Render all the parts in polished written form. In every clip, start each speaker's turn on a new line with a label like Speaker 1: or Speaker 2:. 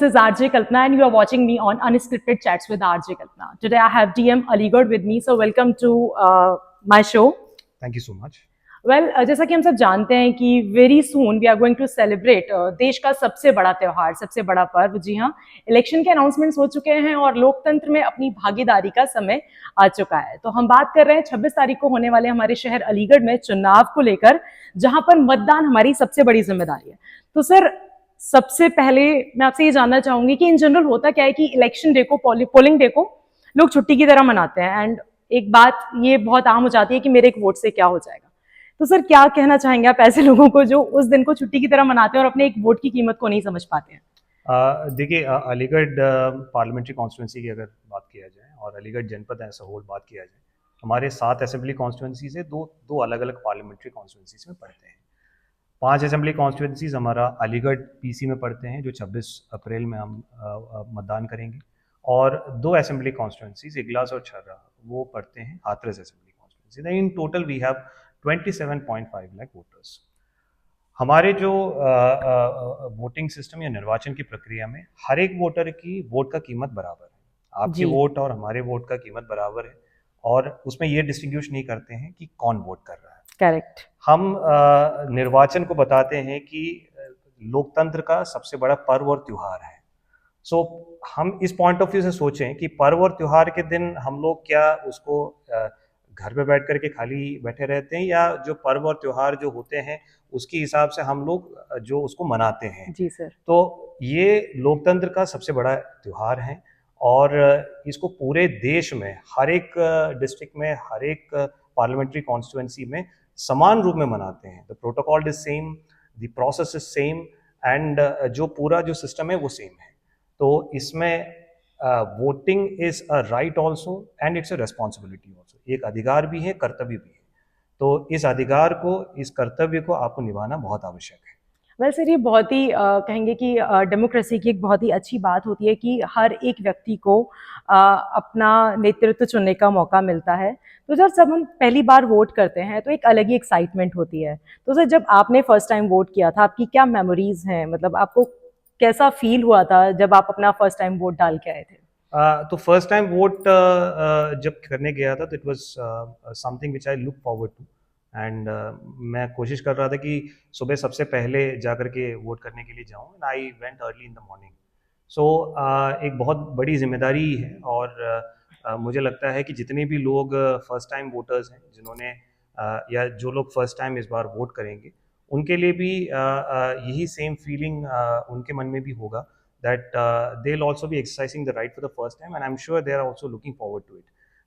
Speaker 1: this is RJ Kalpana and you are watching me on Unscripted Chats with RJ Kalpana. Today I have DM Aligarh with me, so welcome to my show.
Speaker 2: Thank you so much.
Speaker 1: Well, जैसा कि हम सब जानते हैं कि very soon we are going to celebrate देश का सबसे बड़ा त्यौहार, सबसे बड़ा पर्व, जी हाँ, इलेक्शन के अनाउंसमेंट्स हो चुके हैं और लोकतंत्र में अपनी भागीदारी का समय आ चुका है। तो हम बात कर रहे हैं 26 तारीख को होने वाले हमारे शहर अलीगढ़ में चुनाव को लेकर, जहां पर मतदान हमारी सबसे बड़ी जिम्मेदारी है। तो सर, सबसे पहले मैं आपसे ये जानना चाहूंगी कि इन जनरल होता क्या है कि इलेक्शन डे को, पोलिंग डे को लोग छुट्टी की तरह मनाते हैं एंड एक बात ये बहुत आम हो जाती है कि मेरे एक वोट से क्या हो जाएगा। तो सर, क्या कहना चाहेंगे आप ऐसे लोगों को जो उस दिन को छुट्टी की तरह मनाते हैं और अपने एक वोट की कीमत को नहीं समझ पाते हैं?
Speaker 2: देखिए, अलीगढ़ पार्लियामेंट्री कॉन्स्टिट्यूंसी की अगर बात किया जाए और अलीगढ़ जनपद एज अ होल बात किया जाए, हमारे 7 असेंबली कॉन्स्टिट्यूंसी से दो अलग अलग पार्लियामेंट्री कॉन्स्टिट्यूंसीज में पढ़ते हैं। 5 असेंबली कॉन्स्टिट्यूंसीज हमारा अलीगढ़ पीसी में पढ़ते हैं, जो 26 अप्रैल में हम मतदान करेंगे, और 2 असेंबली कॉन्स्टिट्यूंसीज इगलास और छर्रा वो पढ़ते हैं Hathras assembly constituency. In total we have 27.5 lakh voters. हमारे जो वोटिंग सिस्टम या निर्वाचन की प्रक्रिया में हर एक वोटर की वोट का कीमत बराबर है। आपकी वोट और हमारे वोट का कीमत बराबर है, और उसमें ये डिस्टिंग्विश नहीं करते हैं कि कौन वोट कर रहा है।
Speaker 1: करेक्ट।
Speaker 2: हम निर्वाचन को बताते हैं कि लोकतंत्र का सबसे बड़ा पर्व और त्योहार है। सो हम इस पॉइंट ऑफ व्यू से सोचें कि पर्व और त्योहार के दिन हम लोग क्या उसको घर पे बैठ करके खाली बैठे रहते हैं, या जो पर्व और त्योहार जो होते हैं उसके हिसाब से हम लोग जो उसको मनाते हैं।
Speaker 1: जी सर।
Speaker 2: तो ये लोकतंत्र का सबसे बड़ा त्योहार है, और इसको पूरे देश में हर एक डिस्ट्रिक्ट में, हर एक पार्लियामेंट्री कॉन्स्टिट्यूएंसी में समान रूप में मनाते हैं। The protocol is same, the process is same, and जो पूरा जो सिस्टम है वो सेम है। तो इसमें voting is a right also and it's a responsibility also. एक अधिकार भी है, कर्तव्य भी है। तो इस अधिकार को, इस कर्तव्य को आपको निभाना बहुत आवश्यक है।
Speaker 1: वेल सर, ये बहुत ही कहेंगे कि डेमोक्रेसी की एक बहुत ही अच्छी बात होती है कि हर एक व्यक्ति को अपना नेतृत्व चुनने का मौका मिलता है। तो सर, जब हम पहली बार वोट करते हैं तो एक अलग ही एक्साइटमेंट होती है। तो सर, जब आपने फर्स्ट टाइम वोट किया था, आपकी क्या मेमोरीज हैं? मतलब आपको कैसा फील हुआ था जब आप अपना फर्स्ट टाइम वोट डाल के आए थे?
Speaker 2: तो फर्स्ट टाइम वोट जब करने गया था तो it was something which I look forward to, and मैं कोशिश कर रहा था कि सुबह सबसे पहले जा कर के वोट करने के लिए जाऊं, and I went early in the morning. So एक बहुत बड़ी जिम्मेदारी है, और मुझे लगता है कि जितने भी लोग फर्स्ट टाइम वोटर्स हैं, जिन्होंने या जो लोग फर्स्ट टाइम इस बार वोट करेंगे, उनके लिए भी यही सेम फीलिंग उनके मन में भी होगा, that they'll also be exercising the right for the first time, and I'm sure they are also looking forward to it,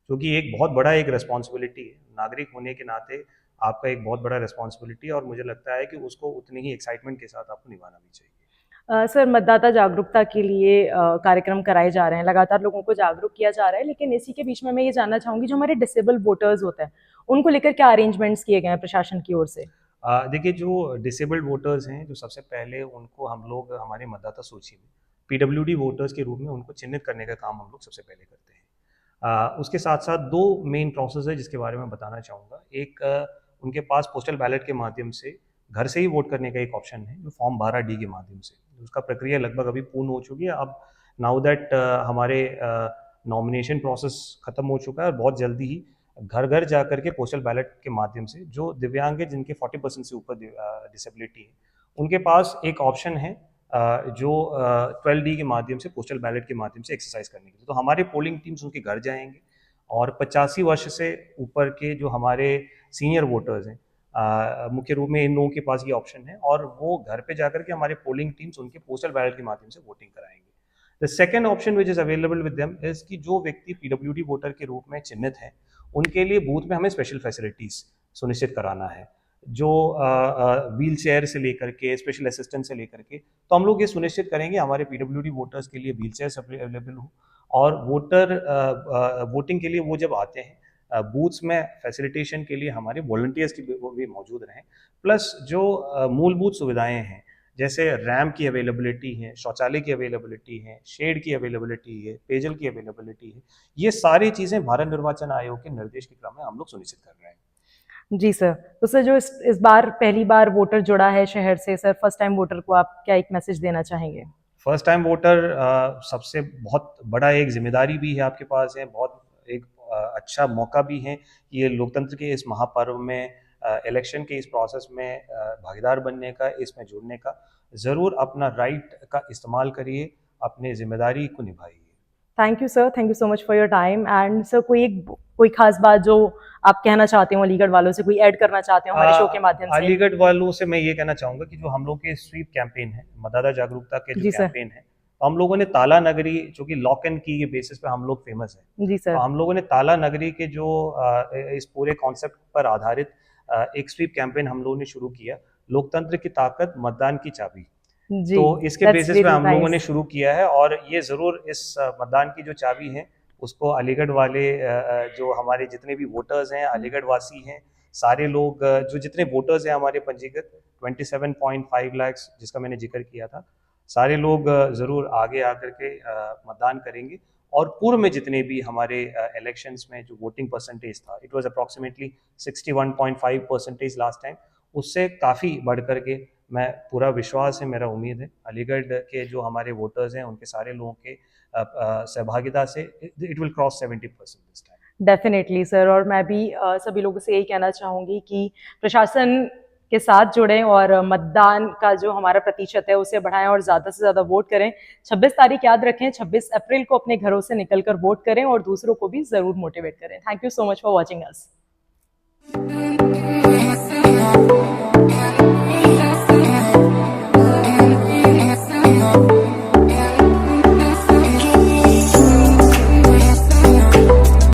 Speaker 2: क्योंकि एक बहुत बड़ा एक रिस्पॉन्सिबिलिटी है। नागरिक होने के नाते आपका एक बहुत बड़ा रिस्पॉन्सिबिलिटी है, और मुझे लगता है कि उसको उतनी ही एक्साइटमेंट के साथ आपको निभाना भी चाहिए।
Speaker 1: सर, मतदाता जागरूकता के लिए कार्यक्रम कराए जा रहे हैं, लगातार लोगों को जागरूक किया जा रहा है, लेकिन इसी के बीच में मैं ये जानना चाहूँगी, जो हमारे डिसेबल वोटर्स होते हैं उनको लेकर क्या अरेंजमेंट्स किए गए हैं प्रशासन की ओर से?
Speaker 2: देखिए, जो डिसेबल्ड वोटर्स हैं, जो सबसे पहले उनको हम लोग हमारे मतदाता सूची में पीडब्ल्यूडी वोटर्स के रूप में उनको चिन्हित करने का काम हम लोग सबसे पहले करते हैं। उसके साथ साथ 2 मेन प्रोसेस है जिसके बारे में बताना चाहूँगा। एक, उनके पास पोस्टल बैलेट के माध्यम से घर से ही वोट करने का एक ऑप्शन है, जो फॉर्म 12D के माध्यम से। उसका प्रक्रिया लगभग अभी पूर्ण हो चुकी है। अब नाउ दैट हमारे नॉमिनेशन प्रोसेस खत्म हो चुका है, और बहुत जल्दी ही घर घर जा करके पोस्टल बैलेट के माध्यम से जो दिव्यांग है, जिनके 40% से ऊपर डिसेबिलिटी है, उनके पास एक ऑप्शन है जो 12D के माध्यम से, पोस्टल बैलेट के माध्यम से एक्सरसाइज करने के लिए। तो हमारे पोलिंग टीम्स उनके घर जाएंगे, और 85 वर्ष से ऊपर के जो हमारे सीनियर वोटर्स हैं, मुख्य रूप में इन लोगों के पास ये ऑप्शन है, और वो घर पे जाकर के हमारे पोलिंग टीम्स उनके पोस्टल बैलेट के माध्यम से वोटिंग कराएंगे। The second option which is available with them is कि जो व्यक्ति पीडब्ल्यूडी वोटर के रूप में चिन्हित है, उनके लिए बूथ में हमें स्पेशल फैसिलिटीज सुनिश्चित कराना है, जो व्हील चेयर से लेकर के स्पेशल असिस्टेंट से लेकर के। तो हम लोग ये सुनिश्चित करेंगे हमारे पीडब्ल्यूडी वोटर्स के लिए व्हील चेयर अवेलेबल हो, और वोटिंग के लिए वो जब आते हैं बूथ्स में, फैसिलिटेशन के लिए हमारे वॉलंटियर्स की भी मौजूद रहें। प्लस जो मूलभूत सुविधाएं हैं, जैसे रैम्प की अवेलेबिलिटी है, शौचालय की अवेलेबिलिटी है, शेड की अवेलेबिलिटी है, पेयजल की अवेलेबिलिटी है, ये सारी चीज़ें भारत निर्वाचन आयोग के निर्देश के क्रम में हम लोग सुनिश्चित कर रहे हैं।
Speaker 1: जी सर। तो सर, जो इस बार पहली बार वोटर जुड़ा है शहर से, सर फर्स्ट टाइम वोटर को आप क्या एक मैसेज देना चाहेंगे?
Speaker 2: फर्स्ट टाइम वोटर सबसे बहुत बड़ा एक जिम्मेदारी भी है आपके पास है, बहुत एक अच्छा मौका भी है कि ये लोकतंत्र के इस महापर्व में इलेक्शन के इस प्रोसेस में भागीदार बनने का, इसमें जुड़ने का। ज़रूर अपना राइट का इस्तेमाल करिए, अपनी जिम्मेदारी को निभाइए।
Speaker 1: Thank you sir, thank you so much for your time. And sir कोई खास बात जो आप कहना चाहते हो अलीगढ़ वालों से, कोई ऐड करना चाहते हो हमारे शो के माध्यम से?
Speaker 2: अलीगढ़ वालों से मैं ये कहना चाहूँगा कि जो हम लोग के स्वीप कैंपेन है, मतदाता जागरूकता के जो
Speaker 1: जी सर।
Speaker 2: कैंपेन है, तो हम लोगों ने ताला नगरी, जो कि लॉक एंड की के बेसिस पे हम लोग फेमस है,
Speaker 1: जी
Speaker 2: तो
Speaker 1: सर।
Speaker 2: हम लोगों ने ताला नगरी के जो इस पूरे कॉन्सेप्ट पर आधारित एक स्वीप कैंपेन हम लोगों ने शुरू किया, लोकतंत्र की ताकत मतदान की चाबी।
Speaker 1: जी,
Speaker 2: तो इसके
Speaker 1: दैट्स
Speaker 2: बेसिस पे
Speaker 1: वेरी
Speaker 2: हम लोगों ने
Speaker 1: नाइस।
Speaker 2: शुरू किया है, और ये ज़रूर इस मतदान की जो चाबी है उसको अलीगढ़ वाले जो हमारे जितने भी वोटर्स हैं, अलीगढ़ वासी हैं, सारे लोग जो जितने वोटर्स हैं हमारे पंजीकृत 27.5 लाख जिसका मैंने जिक्र किया था, सारे लोग ज़रूर आगे आकर के मतदान करेंगे। और पूर्व में जितने भी हमारे इलेक्शंस में जो वोटिंग परसेंटेज था, it was approximately 61.5% last time, उससे काफ़ी बढ़ कर के मैं पूरा विश्वास है, मेरा उम्मीद है अलीगढ़ के जो हमारे वोटर्स हैं उनके सारे लोगों के सहभागिता से it will cross 70% this time.
Speaker 1: Definitely sir, और मैं भी सभी लोगों से यही कहना चाहूँगी कि प्रशासन के साथ जुड़ें और मतदान का जो हमारा प्रतिशत है उसे बढ़ाएं और ज़्यादा से ज़्यादा वोट करें। 26 तारीख याद रखें, 26 अप्रैल को अपने घरों से निकलकर वोट करें और दूसरों को भी ज़रूर मोटिवेट करें। Thank you so much for watching us.